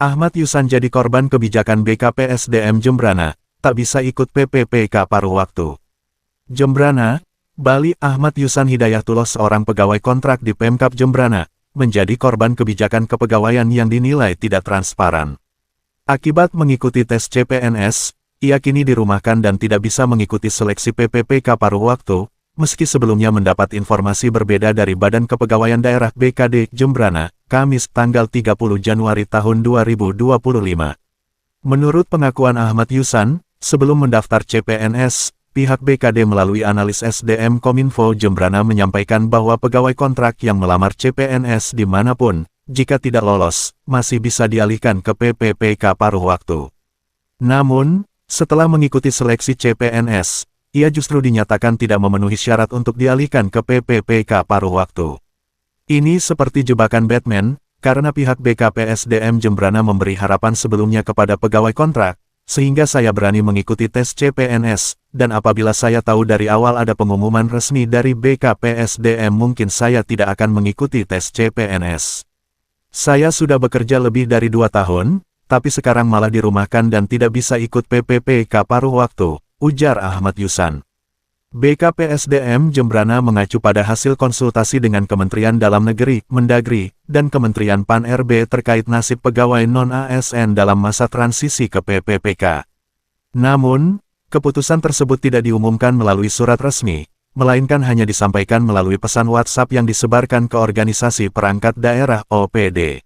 Ahmad Yusan jadi korban kebijakan BKPSDM Jembrana, tak bisa ikut PPPK paruh waktu. Jembrana, Bali. Ahmad Yusan Hidayatullah, seorang pegawai kontrak di Pemkab Jembrana, menjadi korban kebijakan kepegawaian yang dinilai tidak transparan. Akibat mengikuti tes CPNS, ia kini dirumahkan dan tidak bisa mengikuti seleksi PPPK paruh waktu, meski sebelumnya mendapat informasi berbeda dari Badan Kepegawaian Daerah BKD Jembrana, Kamis tanggal 30 Januari tahun 2025. Menurut pengakuan Ahmad Yusan, sebelum mendaftar CPNS, pihak BKD melalui analis SDM Kominfo Jembrana menyampaikan bahwa pegawai kontrak yang melamar CPNS dimanapun, jika tidak lolos, masih bisa dialihkan ke PPPK paruh waktu. Namun, setelah mengikuti seleksi CPNS, ia justru dinyatakan tidak memenuhi syarat untuk dialihkan ke PPPK paruh waktu. Ini seperti jebakan Batman, karena pihak BKPSDM Jembrana memberi harapan sebelumnya kepada pegawai kontrak, sehingga saya berani mengikuti tes CPNS, dan apabila saya tahu dari awal ada pengumuman resmi dari BKPSDM mungkin saya tidak akan mengikuti tes CPNS. Saya sudah bekerja lebih dari 2 tahun, tapi sekarang malah dirumahkan dan tidak bisa ikut PPPK paruh waktu, ujar Ahmad Yusan. BKPSDM Jembrana mengacu pada hasil konsultasi dengan Kementerian Dalam Negeri, Mendagri, dan Kementerian Pan-RB terkait nasib pegawai non-ASN dalam masa transisi ke PPPK. Namun, keputusan tersebut tidak diumumkan melalui surat resmi, melainkan hanya disampaikan melalui pesan WhatsApp yang disebarkan ke Organisasi Perangkat Daerah (OPD).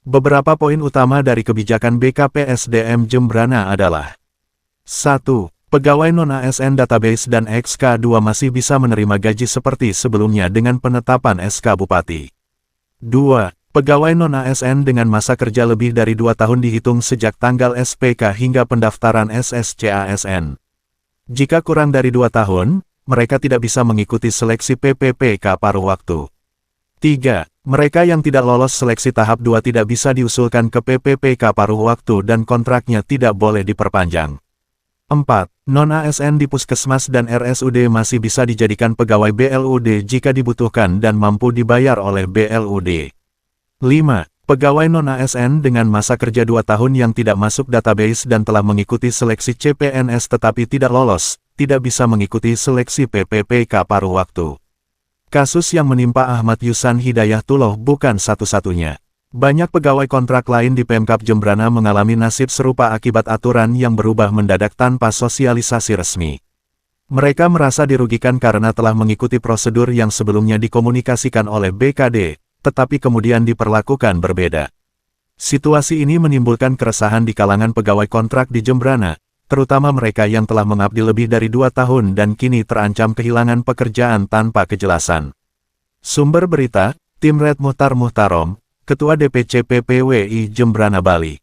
Beberapa poin utama dari kebijakan BKPSDM Jembrana adalah: 1. Pegawai non-ASN database dan SK2 masih bisa menerima gaji seperti sebelumnya dengan penetapan SK Bupati. 2. Pegawai non-ASN dengan masa kerja lebih dari 2 tahun dihitung sejak tanggal SPK hingga pendaftaran SSCASN. Jika kurang dari 2 tahun, mereka tidak bisa mengikuti seleksi PPPK paruh waktu. 3. Mereka yang tidak lolos seleksi tahap 2 tidak bisa diusulkan ke PPPK paruh waktu dan kontraknya tidak boleh diperpanjang. 4. Non-ASN di Puskesmas dan RSUD masih bisa dijadikan pegawai BLUD jika dibutuhkan dan mampu dibayar oleh BLUD. 5. Pegawai non-ASN dengan masa kerja 2 tahun yang tidak masuk database dan telah mengikuti seleksi CPNS tetapi tidak lolos, tidak bisa mengikuti seleksi PPPK paruh waktu. Kasus yang menimpa Ahmad Yusan Hidayatullah bukan satu-satunya. Banyak pegawai kontrak lain di Pemkab Jembrana mengalami nasib serupa akibat aturan yang berubah mendadak tanpa sosialisasi resmi. Mereka merasa dirugikan karena telah mengikuti prosedur yang sebelumnya dikomunikasikan oleh BKD, tetapi kemudian diperlakukan berbeda. Situasi ini menimbulkan keresahan di kalangan pegawai kontrak di Jembrana, terutama mereka yang telah mengabdi lebih dari 2 tahun dan kini terancam kehilangan pekerjaan tanpa kejelasan. Sumber berita, Tim Red Muhtar Muhtarom, Ketua DPC PPWI Jembrana Bali.